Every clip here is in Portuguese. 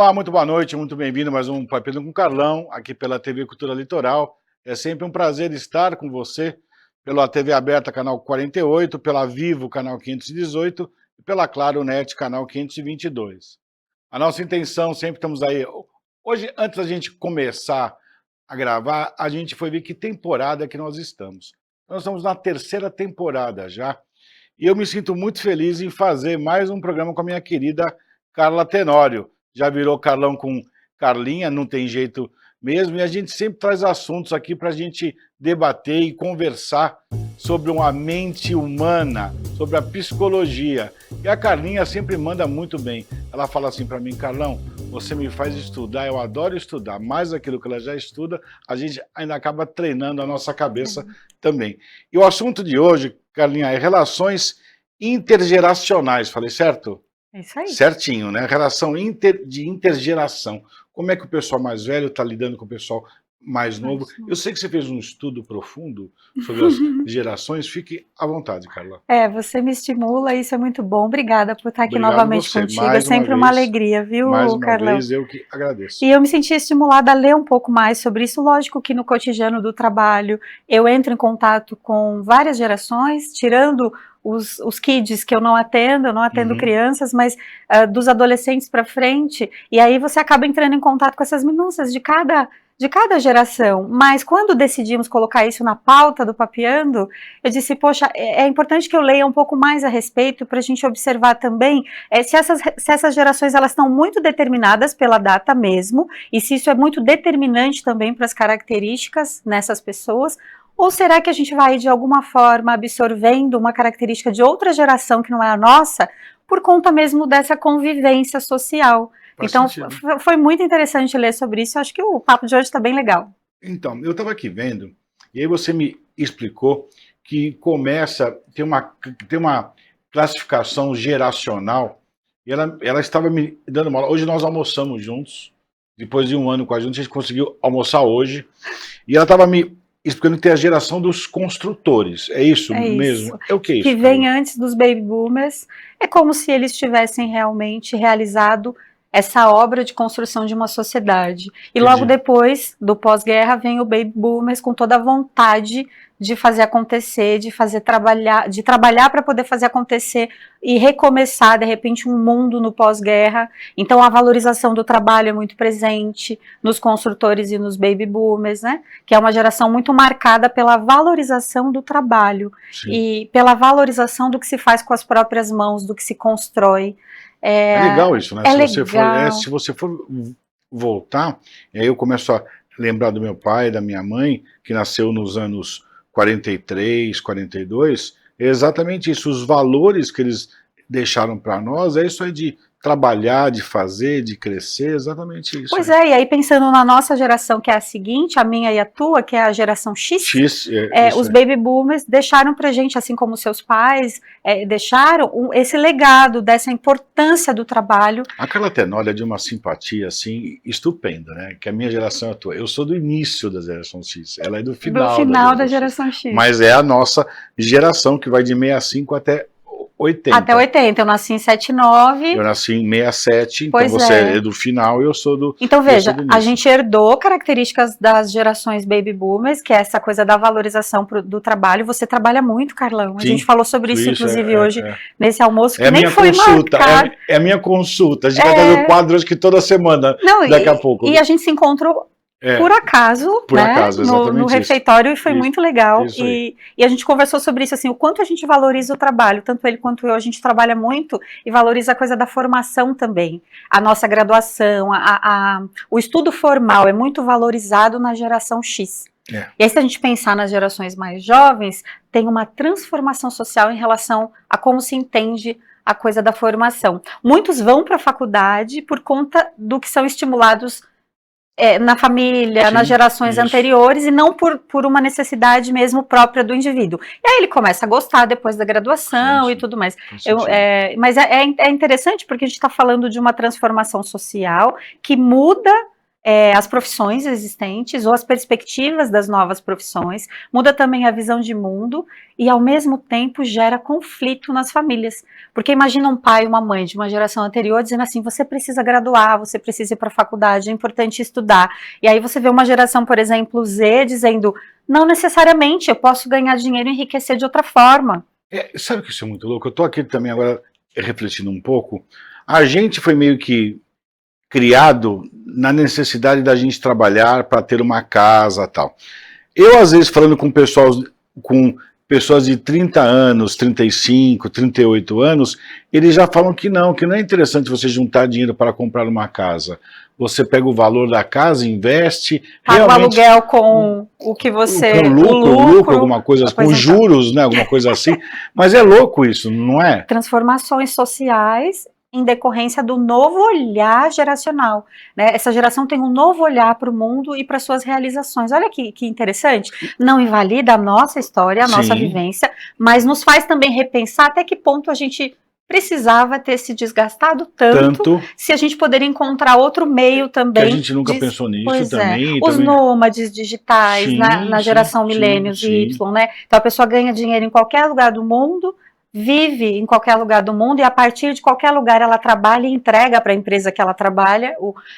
Olá, muito boa noite, muito bem-vindo a mais um Papinho com Carlão, aqui pela TV Cultura Litoral. É sempre um prazer estar com você pela TV aberta, canal 48, pela Vivo, canal 518 e pela Claro Net, canal 522. A nossa intenção, sempre estamos aí. Hoje, antes da gente começar a gravar, a gente foi ver que temporada que nós estamos. Nós estamos na terceira temporada já, e eu me sinto muito feliz em fazer mais um programa com a minha querida Carla Tenório. Já virou Carlão com Carlinha, não tem jeito mesmo, e a gente sempre traz assuntos aqui para a gente debater e conversar sobre uma mente humana, sobre a psicologia. E a Carlinha sempre manda muito bem. Ela fala assim para mim: Carlão, você me faz estudar, eu adoro estudar, mais aquilo que ela já estuda, a gente ainda acaba treinando a nossa cabeça também. E o assunto de hoje, Carlinha, é relações intergeracionais, falei certo? É isso aí. Certinho, né? Relação de intergeração. Como é que o pessoal mais velho está lidando com o pessoal mais novo? Eu sei que você fez um estudo profundo sobre as gerações. Fique à vontade, Carla. Você me estimula, isso é muito bom. Obrigada por estar aqui Obrigado novamente você. contigo. Mais É sempre uma alegria, viu, mais uma Carlão? vez, eu que agradeço. E eu me senti estimulada a ler um pouco mais sobre isso. Lógico que no cotidiano do trabalho eu entro em contato com várias gerações, tirando os kids que eu não atendo crianças, mas dos adolescentes para frente, e aí você acaba entrando em contato com essas minúcias de cada geração. Mas quando decidimos colocar isso na pauta do Papeando, eu disse, poxa, é importante que eu leia um pouco mais a respeito para a gente observar também se essas gerações elas estão muito determinadas pela data mesmo, e se isso é muito determinante também para as características nessas pessoas, ou será que a gente vai de alguma forma absorvendo uma característica de outra geração que não é a nossa, por conta mesmo dessa convivência social? Então, foi muito interessante ler sobre isso. Eu acho que o papo de hoje está bem legal. Então, eu estava aqui vendo, e aí você me explicou que tem uma classificação geracional, e ela estava me dando uma aula. Hoje nós almoçamos juntos, depois de um ano com a gente conseguiu almoçar hoje, e ela estava me explicando que tem a geração dos construtores. É isso mesmo? É o que é isso? Que vem antes dos baby boomers. É como se eles tivessem realmente realizado essa obra de construção de uma sociedade. E logo depois do pós-guerra vem o baby boomers com toda a vontade de fazer acontecer, de trabalhar para poder fazer acontecer e recomeçar, de repente, um mundo no pós-guerra. Então, a valorização do trabalho é muito presente nos construtores e nos baby boomers, né? Que é uma geração muito marcada pela valorização do trabalho. Sim. E pela valorização do que se faz com as próprias mãos, do que se constrói. É legal isso, né? Se você for voltar, aí eu começo a lembrar do meu pai, da minha mãe, que nasceu nos anos 43, 42, é exatamente isso. Os valores que eles deixaram para nós é isso aí de trabalhar, de fazer, de crescer, exatamente isso. Pois é, e aí pensando na nossa geração, que é a seguinte, a minha e a tua, que é a geração X, os baby boomers deixaram pra gente, assim como seus pais deixaram, esse legado dessa importância do trabalho. A Carla Tenório é de uma simpatia, assim, estupenda, né? Que a minha geração é a tua. Eu sou do início da geração X, ela é do final da geração X. Mas é a nossa geração que vai de 65 até 80. Até 80, eu nasci em 79. Eu nasci em 67, então você é do final e eu sou do... Então veja, a gente herdou características das gerações baby boomers, que é essa coisa da valorização do trabalho. Você trabalha muito, Carlão. A gente falou sobre isso, inclusive, hoje, nesse almoço, que nem foi marcado. É a minha consulta. A gente vai fazer o quadro, acho que toda semana, daqui a pouco. E a gente se encontrou... Por acaso, no refeitório, e foi muito legal, e a gente conversou sobre isso, assim, o quanto a gente valoriza o trabalho, tanto ele quanto eu, a gente trabalha muito e valoriza a coisa da formação também, a nossa graduação, o estudo formal é muito valorizado na geração X. E aí, se a gente pensar nas gerações mais jovens, tem uma transformação social em relação a como se entende a coisa da formação. Muitos vão para a faculdade por conta do que são estimulados na família, nas gerações anteriores, e não por uma necessidade mesmo própria do indivíduo. E aí ele começa a gostar depois da graduação e tudo mais. Mas é interessante porque a gente está falando de uma transformação social que muda as profissões existentes ou as perspectivas das novas profissões, muda também a visão de mundo e, ao mesmo tempo, gera conflito nas famílias. Porque imagina um pai e uma mãe de uma geração anterior dizendo assim, você precisa graduar, você precisa ir para a faculdade, é importante estudar. E aí você vê uma geração, por exemplo, Z, dizendo, não necessariamente, eu posso ganhar dinheiro e enriquecer de outra forma. Sabe que isso é muito louco? Eu estou aqui também agora refletindo um pouco. A gente foi meio que criado na necessidade da gente trabalhar para ter uma casa e tal. Eu, às vezes, falando com pessoas de 30 anos, 35, 38 anos, eles já falam que não é interessante você juntar dinheiro para comprar uma casa. Você pega o valor da casa, investe... Paga o aluguel com o que você... Com lucro, alguma coisa, com juros, né, alguma coisa assim. Mas é louco isso, não é? Transformações sociais em decorrência do novo olhar geracional, né? Essa geração tem um novo olhar para o mundo e para suas realizações. Olha que interessante. Não invalida a nossa história, a nossa vivência, mas nos faz também repensar até que ponto a gente precisava ter se desgastado tanto se a gente poderia encontrar outro meio também. Que a gente nunca pensou nisso também. Os nômades digitais na geração milênios e Y, né? Então a pessoa ganha dinheiro em qualquer lugar do mundo, vive em qualquer lugar do mundo e a partir de qualquer lugar ela trabalha e entrega para a empresa que ela trabalha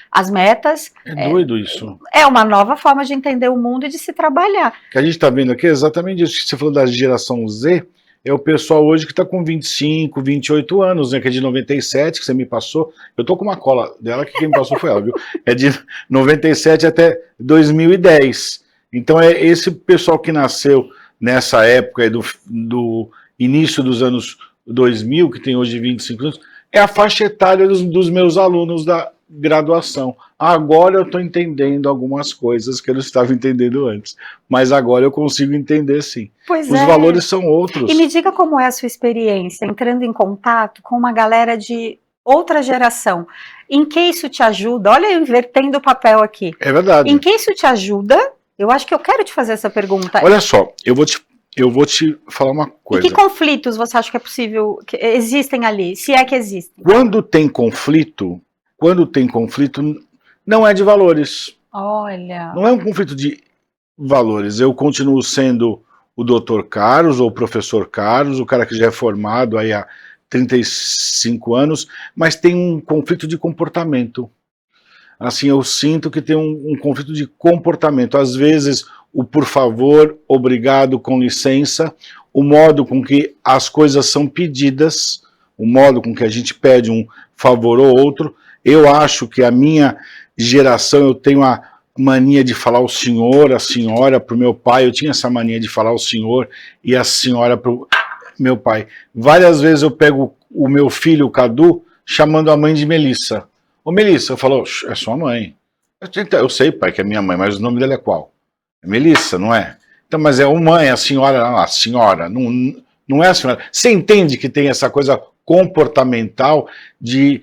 as metas. É doido isso. É uma nova forma de entender o mundo e de se trabalhar. O que a gente está vendo aqui é exatamente isso que você falou da geração Z, é o pessoal hoje que está com 25, 28 anos, né, que é de 97, que você me passou. Eu estou com uma cola dela, que quem me passou foi ela, viu? É de 97 até 2010. Então é esse pessoal que nasceu nessa época do início dos anos 2000, que tem hoje 25 anos, é a faixa etária dos meus alunos da graduação. Agora eu estou entendendo algumas coisas que eu não estava entendendo antes, mas agora eu consigo entender sim. Pois Os valores são outros. E me diga como é a sua experiência entrando em contato com uma galera de outra geração. Em que isso te ajuda? Olha, eu invertendo o papel aqui. É verdade. Em que isso te ajuda? Eu acho que eu quero te fazer essa pergunta. Olha só, eu vou te falar uma coisa. E que conflitos você acha que é possível, que existem ali, se é que existem? Quando tem conflito, não é de valores. Olha. Não é um conflito de valores. Eu continuo sendo o Dr. Carlos ou o Professor Carlos, o cara que já é formado aí há 35 anos, mas tem um conflito de comportamento. Assim, eu sinto que tem um conflito de comportamento. Às vezes, o por favor, obrigado, com licença, o modo com que as coisas são pedidas, o modo com que a gente pede um favor ou outro. Eu acho que a minha geração, eu tenho a mania de falar o senhor, a senhora para o meu pai, eu tinha essa mania de falar o senhor e a senhora para o meu pai. Várias vezes eu pego o meu filho, o Cadu, chamando a mãe de Melissa. Ô Melissa, eu falo, é sua mãe. Eu sei, pai, que é minha mãe, mas o nome dela é qual? É Melissa, não é? Então, mas é mãe, a senhora, não é a senhora. Você entende que tem essa coisa comportamental de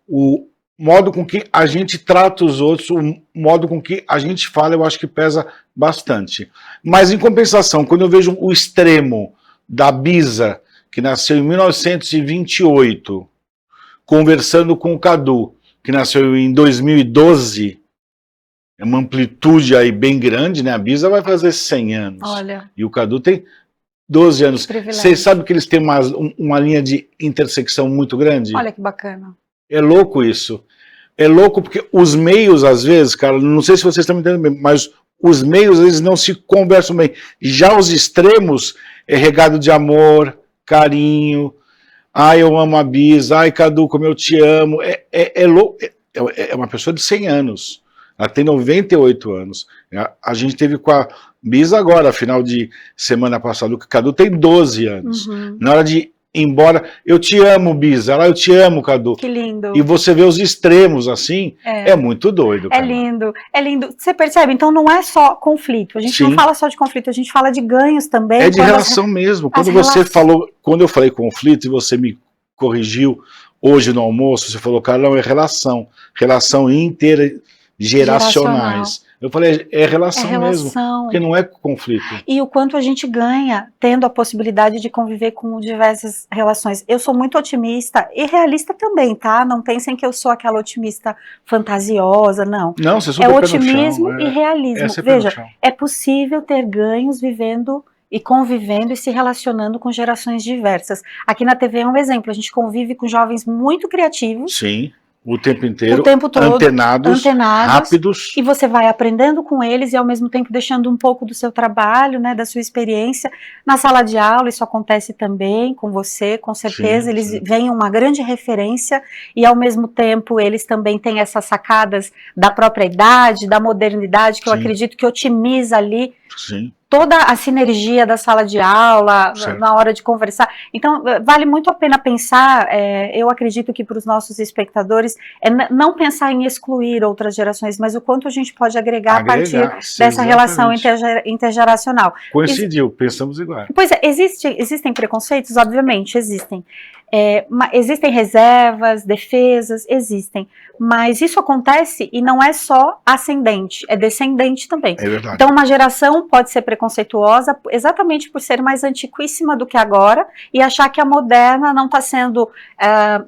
o modo com que a gente trata os outros, o modo com que a gente fala, eu acho que pesa bastante. Mas, em compensação, quando eu vejo o extremo da Bisa, que nasceu em 1928, conversando com o Cadu, que nasceu em 2012, é uma amplitude aí bem grande, né? A Bisa vai fazer 100 anos. Olha. E o Cadu tem 12 anos. Vocês sabem que eles têm uma linha de intersecção muito grande? Olha que bacana. É louco isso. É louco porque os meios, às vezes, cara, não sei se vocês estão me entendendo bem, mas os meios, eles não se conversam bem. Já os extremos é regado de amor, carinho. Ai, eu amo a Bisa. Ai, Cadu, como eu te amo. É louco. É uma pessoa de 100 anos. Ela tem 98 anos. A gente teve com a Bisa agora, final de semana passada. O Cadu tem 12 anos. Uhum. Na hora de ir embora, eu te amo, Bisa. Lá, eu te amo, Cadu. Que lindo. E você vê os extremos assim, é muito doido. Cara. É lindo, é lindo. Você percebe? Então não é só conflito. A gente não fala só de conflito, a gente fala de ganhos também. É de relação mesmo. Quando eu falei conflito e você me corrigiu hoje no almoço, você falou, Carlão, é relação. Relação intergeracionais. Eu falei, é relação, É mesmo, relação. porque não é conflito. E o quanto a gente ganha tendo a possibilidade de conviver com diversas relações. Eu sou muito otimista e realista também, tá? Não pensem que eu sou aquela otimista fantasiosa, não. Não, você é É super pé no otimismo chão, e realismo. sempre pé no Veja, chão. é possível ter ganhos vivendo e convivendo e se relacionando com gerações diversas. Aqui na TV é um exemplo, a gente convive com jovens muito criativos. Sim, o tempo inteiro, O tempo todo, antenados, rápidos. e você vai aprendendo com eles e ao mesmo tempo deixando um pouco do seu trabalho, né, da sua experiência. Na sala de aula isso acontece também com você, com certeza, Sim, eles sim. veem uma grande referência e ao mesmo tempo eles também têm essas sacadas da própria idade, da modernidade, que eu Sim. acredito que otimiza ali Sim. toda a sinergia da sala de aula, Certo. na hora de conversar. Então, vale muito a pena pensar, eu acredito que para os nossos espectadores, não pensar em excluir outras gerações, mas o quanto a gente pode agregar a partir dessa relação intergeracional. Coincidiu, pensamos igual. Pois é, existem preconceitos? Obviamente, existem. Existem reservas, defesas, existem. Mas isso acontece e não é só ascendente, é descendente também. É verdade. Então, uma geração pode ser preconceituosa exatamente por ser mais antiquíssima do que agora e achar que a moderna não está sendo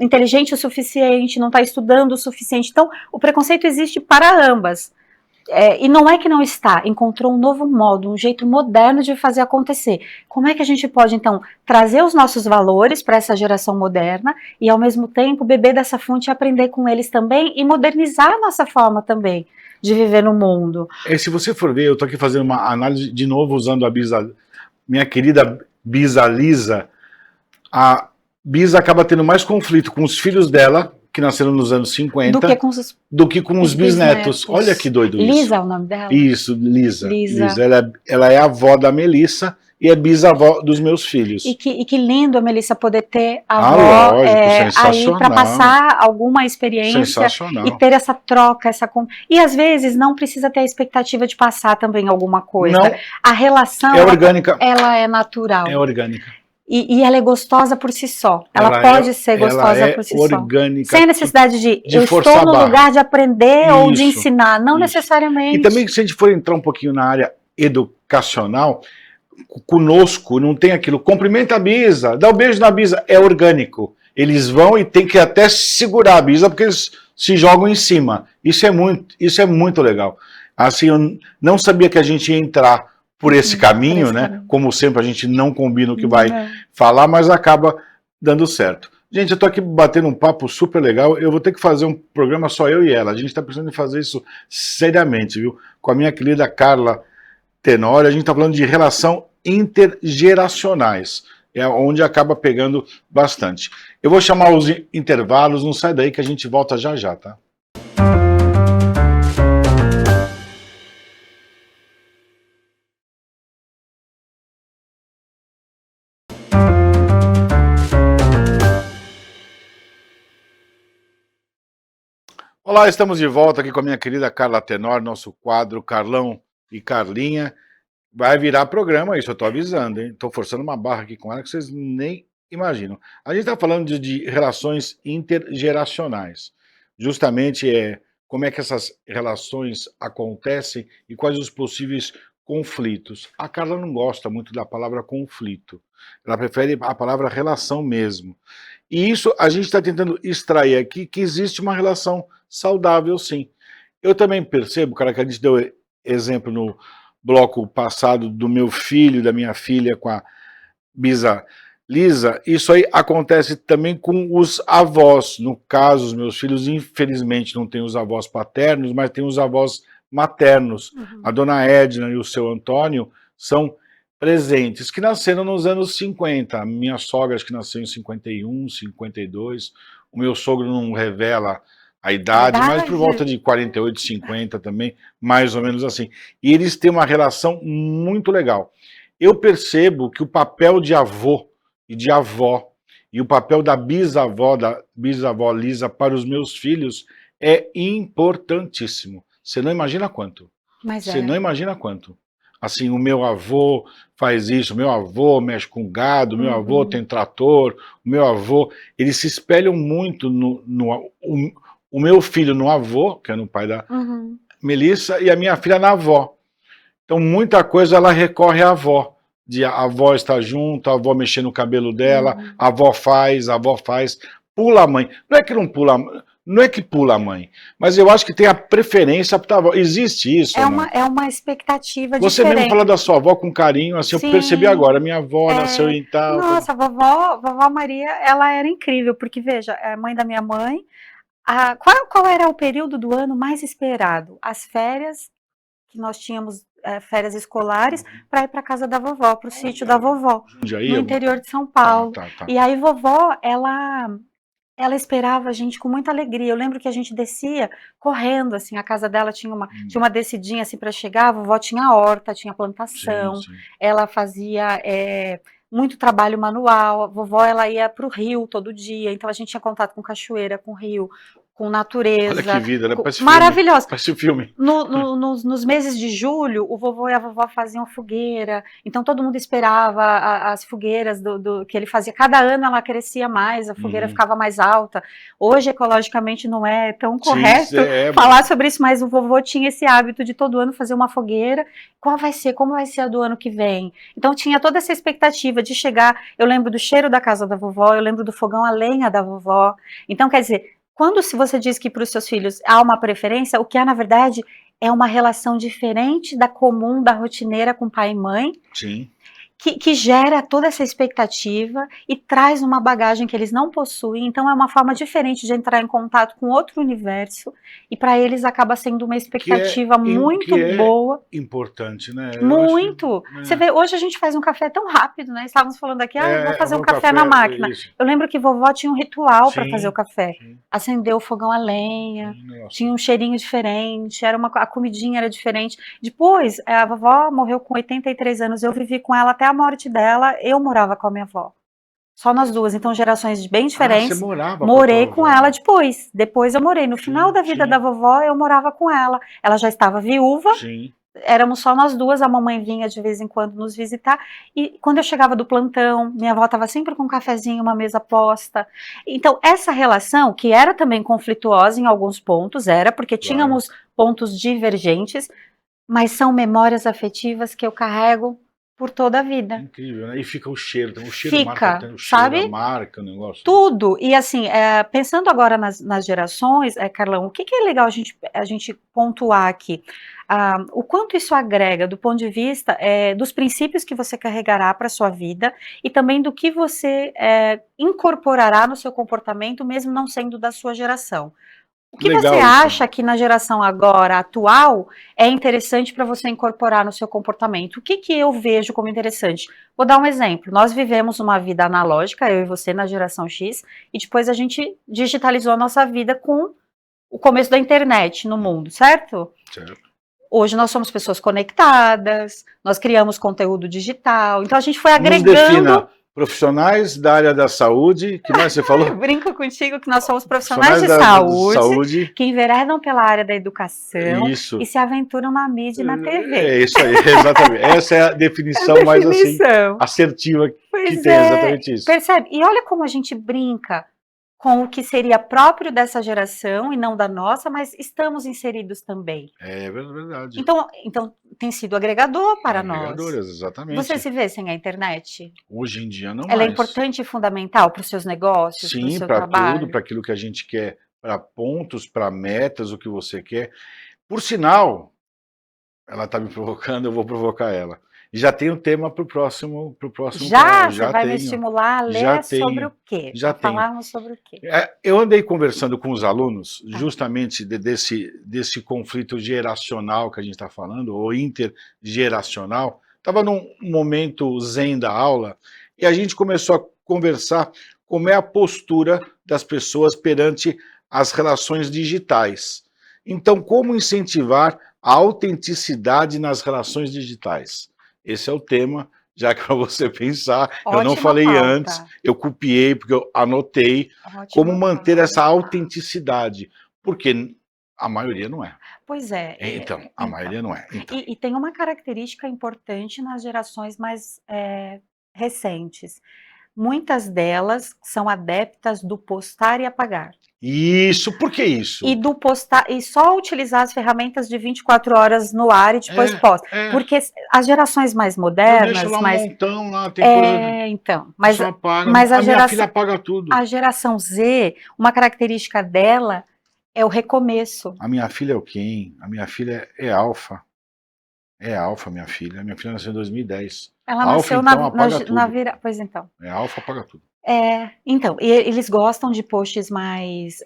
inteligente o suficiente, não está estudando o suficiente. Então, o preconceito existe para ambas. E não é que não está, encontrou um novo modo, um jeito moderno de fazer acontecer. Como é que a gente pode, então, trazer os nossos valores para essa geração moderna e, ao mesmo tempo, beber dessa fonte e aprender com eles também e modernizar a nossa forma também de viver no mundo? Se você for ver, eu estou aqui fazendo uma análise de novo usando a minha querida Bisa Lisa. A Bisa acaba tendo mais conflito com os filhos dela, que nasceram nos anos 50, do que com os bisnetos. Olha que doido isso. Lisa é o nome dela? Isso, Lisa. Ela é a avó da Melissa e é bisavó dos meus filhos. E que lindo a Melissa poder ter a avó aí para passar alguma experiência e ter essa troca, e às vezes não precisa ter a expectativa de passar também alguma coisa. Não, a relação é orgânica. Ela é natural. É orgânica. E ela é gostosa por si só. Ela pode ser gostosa por si orgânica, só. Sem necessidade de eu estou no lugar de aprender ou de ensinar. Não necessariamente. E também, se a gente for entrar um pouquinho na área educacional, conosco não tem aquilo. Cumprimenta a Bisa, dá um beijo na Bisa. É orgânico. Eles vão e tem que até segurar a Bisa porque eles se jogam em cima. Isso é muito legal. Assim, eu não sabia que a gente ia entrar por esse caminho, né? Como sempre, a gente não combina o que vai falar, mas acaba dando certo. Gente, eu tô aqui batendo um papo super legal. Eu vou ter que fazer um programa só eu e ela. A gente tá precisando de fazer isso seriamente, viu? Com a minha querida Carla Tenório, a gente tá falando de relação intergeracionais. É onde acaba pegando bastante. Eu vou chamar os intervalos, não sai daí que a gente volta já já, tá? Olá, estamos de volta aqui com a minha querida Carla Tenório, nosso quadro Carlão e Carlinha. Vai virar programa, isso eu tô avisando, hein? Tô forçando uma barra aqui com ela que vocês nem imaginam. A gente tá falando de relações intergeracionais. Justamente como é que essas relações acontecem e quais os possíveis conflitos. A Carla não gosta muito da palavra conflito. Ela prefere a palavra relação mesmo. E isso a gente está tentando extrair aqui que existe uma relação saudável, sim. Eu também percebo, cara, que a gente deu exemplo no bloco passado do meu filho, da minha filha com a Bisa Lisa, isso aí acontece também com os avós. No caso, os meus filhos, infelizmente, não têm os avós paternos, mas têm os avós maternos. A dona Edna e o seu Antônio são presentes, que nasceram nos anos 50. A minha sogra, acho que nasceu em 51, 52. O meu sogro não revela a idade, mas por volta de 48, 50 também, mais ou menos assim. E eles têm uma relação muito legal. Eu percebo que o papel de avô e de avó e o papel da bisavó Lisa para os meus filhos é importantíssimo. Você não imagina quanto. Você não imagina quanto. Assim, o meu avô faz isso, o meu avô mexe com gado, o meu avô tem trator, o meu avô... Eles se espelham muito o meu filho no avô, que é no pai da Melissa, e a minha filha na avó. Então, muita coisa ela recorre à avó. A avó estar junto, a avó mexer no cabelo dela, a avó faz, pula a mãe. Não é que não pula, não é que pula a mãe, mas eu acho que tem a preferência para a avó. Existe isso, não? É uma expectativa Você diferente. mesmo fala da sua avó com carinho, assim, Sim, eu percebi agora, minha avó nasceu em tal... Nossa, a vovó Maria, ela era incrível, porque veja, a mãe da minha mãe, qual era o período do ano mais esperado? As férias, que nós tínhamos férias escolares, para ir para casa da vovó, para o sítio da vovó, no interior de São Paulo. Tá. E aí vovó, ela esperava a gente com muita alegria. Eu lembro que a gente descia correndo, assim, a casa dela tinha uma descidinha assim para chegar, a vovó tinha horta, tinha plantação, Sim. ela fazia muito trabalho manual, a vovó ela ia para o rio todo dia, então a gente tinha contato com cachoeira, com rio, com natureza. Olha que vida, né? Maravilhosa. Parece filme. Nos meses de julho, o vovô e a vovó faziam fogueira, então todo mundo esperava as fogueiras que ele fazia. Cada ano ela crescia mais, a fogueira ficava mais alta. Hoje, ecologicamente, não é tão correto falar sobre isso, mas o vovô tinha esse hábito de todo ano fazer uma fogueira. Como vai ser a do ano que vem? Então tinha toda essa expectativa de chegar. Eu lembro do cheiro da casa da vovó, eu lembro do fogão a lenha da vovó. Então, quer dizer, se você diz que para os seus filhos há uma preferência, o que há, na verdade, é uma relação diferente da comum, da rotineira com pai e mãe. Sim. Que gera toda essa expectativa e traz uma bagagem que eles não possuem, então é uma forma diferente de entrar em contato com outro universo, e para eles acaba sendo uma expectativa muito boa. Importante, né? Muito! Você vê, hoje a gente faz um café tão rápido, né? Estávamos falando aqui, vou fazer um café na máquina. Eu lembro que vovó tinha um ritual para fazer o café. Acendeu o fogão a lenha, tinha um cheirinho diferente, a comidinha era diferente. Depois, a vovó morreu com 83 anos, eu vivi com ela até a morte dela, eu morava com a minha avó. Só nós duas, então gerações bem diferentes. Você morava morei com ela depois eu morei. No final da vida da vovó, eu morava com ela. Ela já estava viúva. Éramos só nós duas, a mamãe vinha de vez em quando nos visitar, e quando eu chegava do plantão, minha avó estava sempre com um cafezinho, uma mesa posta. Então, essa relação, que era também conflituosa em alguns pontos, porque tínhamos pontos divergentes, mas são memórias afetivas que eu carrego por toda a vida. Incrível, né? E fica o cheiro, o cheiro sabe? Marca o negócio. Tudo. E assim, pensando agora nas gerações, Carlão, o que é legal a gente pontuar aqui? O quanto isso agrega do ponto de vista dos princípios que você carregará para a sua vida e também do que você incorporará no seu comportamento, mesmo não sendo da sua geração. O que você acha que na geração agora, atual, é interessante para você incorporar no seu comportamento? O que eu vejo como interessante? Vou dar um exemplo. Nós vivemos uma vida analógica, eu e você, na geração X, e depois a gente digitalizou a nossa vida com o começo da internet no mundo, certo? Certo. Hoje nós somos pessoas conectadas, nós criamos conteúdo digital, então a gente foi agregando... Profissionais da área da saúde, que mais você falou? Eu brinco contigo que nós somos profissionais de saúde, que enveredam pela área da educação e se aventuram na mídia e na TV. É isso aí, exatamente. Essa é a definição mais assim, assertiva que tem, exatamente isso. Percebe? E olha como a gente brinca com o que seria próprio dessa geração e não da nossa, mas estamos inseridos também. É verdade. Então tem sido agregador para nós. Agregadoras, exatamente. Você se vê sem a internet? Hoje em dia não mais. Ela é importante e fundamental para os seus negócios, para o seu trabalho? Sim, para tudo, para aquilo que a gente quer, para pontos, para metas, o que você quer. Por sinal, ela está me provocando, eu vou provocar ela. Já tem um tema para o próximo já você vai me estimular a ler sobre o quê? Falarmos sobre o quê? Eu andei conversando com os alunos justamente desse conflito geracional que a gente está falando, ou intergeracional. Estava num momento zen da aula e a gente começou a conversar como é a postura das pessoas perante as relações digitais. Então, como incentivar a autenticidade nas relações digitais? Esse é o tema, já que para você pensar, eu não falei antes, eu copiei porque eu anotei como manter essa autenticidade, porque a maioria não é. Pois é. Então, a maioria não é. Então. E tem uma característica importante nas gerações mais recentes. muitas delas são adeptas do postar e apagar. Isso, por que isso? E do postar, e só utilizar as ferramentas de 24 horas no ar e depois posta. Porque as gerações mais Eu modernas, deixo lá um mais montão, lá tem coisa. então, mas Só apaga. mas A minha filha apaga tudo. a geração Z, uma característica dela é o recomeço. A minha filha é o quem? A minha filha é alfa. É alfa, minha filha. Minha filha nasceu em 2010. Ela Alfa, nasceu então, apaga tudo. Pois então. É alfa, apaga tudo. Então, e eles gostam de posts mais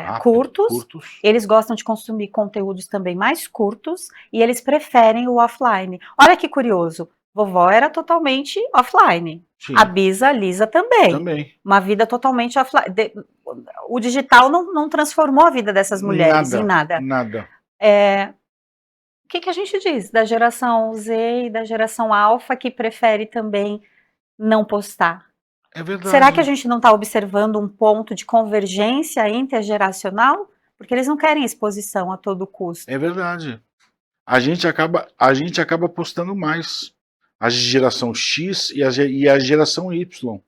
Rápido, curtos, eles gostam de consumir conteúdos também mais curtos, e eles preferem o offline. Olha que curioso, vovó era totalmente offline, Sim. a Bisa, a Lisa também. Também. Uma vida totalmente offline. O digital não transformou a vida dessas mulheres em nada. Nada. O que a gente diz da geração Z e da geração Alfa que prefere também não postar? É verdade. Será que a gente não está observando um ponto de convergência intergeracional? Porque eles não querem exposição a todo custo. É verdade. A gente acaba postando mais. A geração X e a geração Y.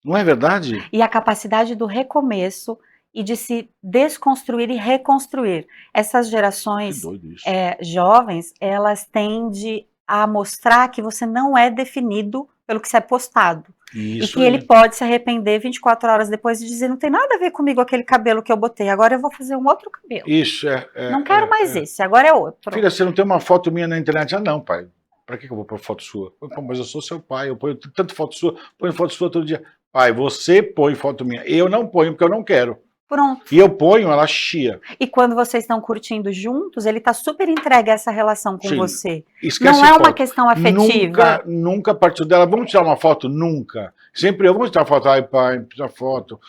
Não é verdade? E a capacidade do recomeço e de se desconstruir e reconstruir. Essas gerações jovens, elas tendem a mostrar que você não é definido pelo que você é postado. Isso e que ele pode se arrepender 24 horas depois e dizer, não tem nada a ver comigo aquele cabelo que eu botei, agora eu vou fazer um outro cabelo. Isso, não quero mais esse, agora é outro. Filha, você não tem uma foto minha na internet? Ah, não, pai. Pra que eu vou pôr foto sua? Mas eu sou seu pai, eu ponho tanto foto sua, ponho foto sua todo dia. Pai, você põe foto minha. Eu não ponho porque eu não quero. Pronto. E eu ponho, ela chia. E quando vocês estão curtindo juntos, ele está super entregue a essa relação com você. Esquece não é foto. uma questão afetiva. Nunca partiu dela. Vamos tirar uma foto? Nunca. Sempre vamos tirar foto. Ai, pai, tirar foto.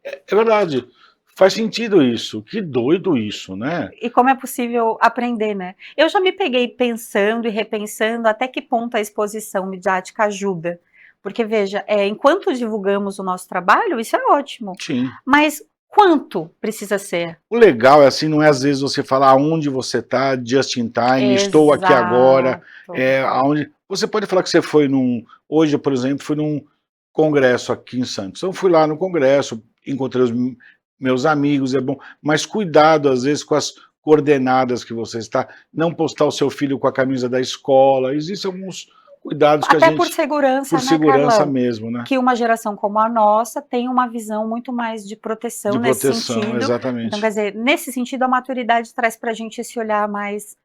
É verdade. Faz sentido isso. Que doido isso, né? E como é possível aprender, né? Eu já me peguei pensando e repensando até que ponto a exposição midiática ajuda. Porque, veja, enquanto divulgamos o nosso trabalho, isso é ótimo. Sim. Mas quanto precisa ser? O legal é assim, não é às vezes você falar aonde você está, just in time, estou aqui agora. Aonde... Você pode falar que você foi hoje, por exemplo, fui num congresso aqui em Santos. Eu fui lá no congresso, encontrei os meus amigos, é bom, mas cuidado às vezes com as coordenadas que você está, não postar o seu filho com a camisa da escola, existem alguns cuidados que até a gente... por segurança, por segurança Carlão? mesmo, né? Que uma geração como a nossa tem uma visão muito mais de proteção nesse sentido. Exatamente. Então, quer dizer, nesse sentido, a maturidade traz para a gente esse olhar mais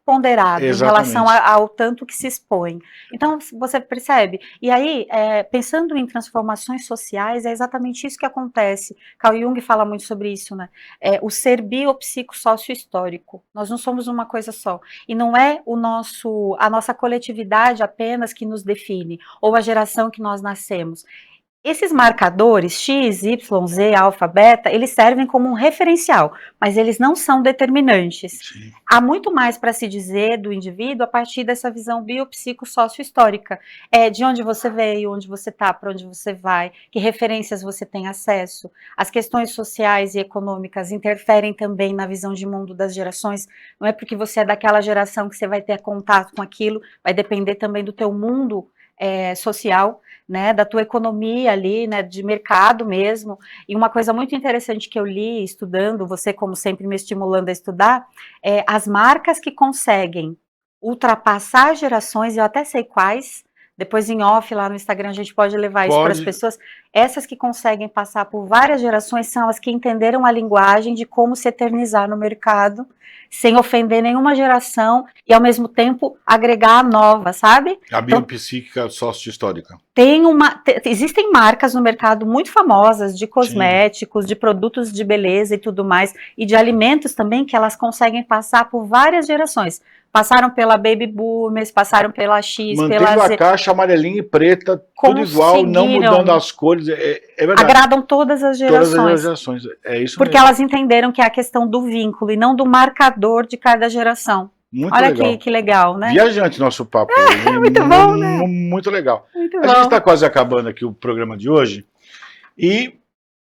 ponderado em relação ao tanto que se expõe. Então, você percebe? E aí, pensando em transformações sociais, é exatamente isso que acontece. Carl Jung fala muito sobre isso, né? O ser biopsicossócio-histórico. Nós não somos uma coisa só. E não é a nossa coletividade apenas que nos define, ou a geração que nós nascemos. Esses marcadores, X, Y, Z, alfa, beta, eles servem como um referencial, mas eles não são determinantes. Sim. Há muito mais para se dizer do indivíduo a partir dessa visão biopsicossócio-histórica. De onde você veio, onde você está, para onde você vai, que referências você tem acesso. As questões sociais e econômicas interferem também na visão de mundo das gerações. Não é porque você é daquela geração que você vai ter contato com aquilo, vai depender também do teu mundo social, né, da tua economia ali, né, de mercado mesmo. E uma coisa muito interessante que eu li estudando, você como sempre me estimulando a estudar, as marcas que conseguem ultrapassar gerações, eu até sei quais, depois em off lá no Instagram a gente pode levar isso para as pessoas, essas que conseguem passar por várias gerações são as que entenderam a linguagem de como se eternizar no mercado, sem ofender nenhuma geração e ao mesmo tempo agregar a nova, sabe? A biopsíquica sócio-histórica. Existem marcas no mercado muito famosas de cosméticos, sim, de produtos de beleza e tudo mais, e de alimentos também que elas conseguem passar por várias gerações. Passaram pela Baby Boomers, passaram pela X, mantendo pela Z. A caixa amarelinha e preta, tudo igual, não mudando as cores, é verdade. Agradam todas as gerações. Todas as gerações, é isso porque mesmo. Elas entenderam que é a questão do vínculo e não do marcador de cada geração. Muito Olha legal. Que legal, né? Viajante nosso papo. Muito bom, né? Muito legal. Muito a bom. gente está quase acabando aqui o programa de hoje e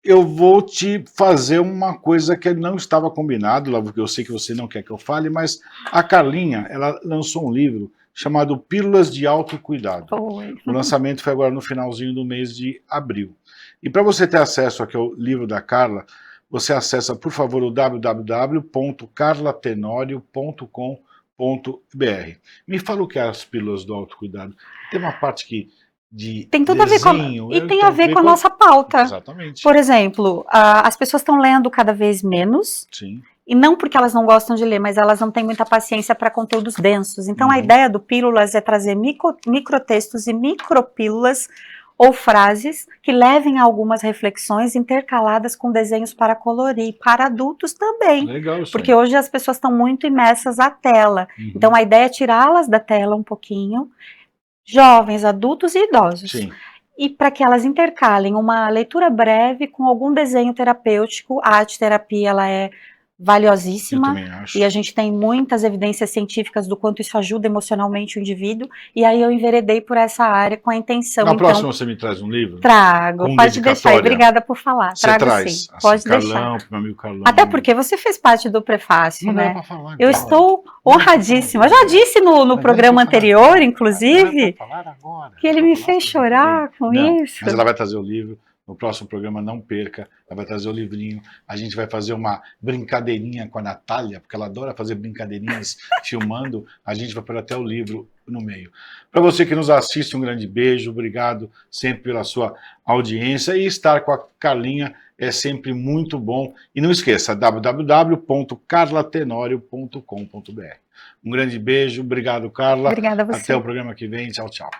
eu vou te fazer uma coisa que não estava combinado, porque eu sei que você não quer que eu fale, mas a Carlinha, ela lançou um livro chamado Pílulas de Autocuidado. Foi. O lançamento foi agora no finalzinho do mês de abril. E para você ter acesso aqui ao livro da Carla, você acessa, por favor, o www.carlatenorio.com.br. Me fala o que é as pílulas do autocuidado. Tem uma parte que tem tudo desenho, a ver com, e tem a ver com a nossa pauta. Exatamente. Por exemplo, as pessoas estão lendo cada vez menos. Sim. E não porque elas não gostam de ler, mas elas não têm muita paciência para conteúdos densos. Então a ideia do Pílulas é trazer microtextos e micropílulas ou frases que levem a algumas reflexões intercaladas com desenhos para colorir, para adultos também. Legal isso. Porque hoje as pessoas estão muito imersas à tela. Então a ideia é tirá-las da tela um pouquinho, jovens, adultos e idosos. Sim. E para que elas intercalem uma leitura breve com algum desenho terapêutico. A arte-terapia, ela é valiosíssima, eu também acho. E a gente tem muitas evidências científicas do quanto isso ajuda emocionalmente o indivíduo, e aí eu enveredei por essa área com a intenção. Na próxima você me traz um livro? Trago, pode deixar, e obrigada por falar. Você traz, sim, pode Carlão, deixar. Pro meu amigo Carlão. Até porque você fez parte do prefácio, não né? Dá pra falar, eu estou honradíssima. Eu já disse no programa anterior, inclusive, que ele me fez chorar com isso. Mas ela vai trazer o livro. No próximo programa, não perca, ela vai trazer o livrinho, a gente vai fazer uma brincadeirinha com a Natália, porque ela adora fazer brincadeirinhas filmando, a gente vai pôr até o livro no meio. Para você que nos assiste, um grande beijo, obrigado sempre pela sua audiência, e estar com a Carlinha é sempre muito bom. E não esqueça, www.carlatenorio.com.br. Um grande beijo, obrigado, Carla. Obrigada a você. Até o programa que vem, tchau, tchau.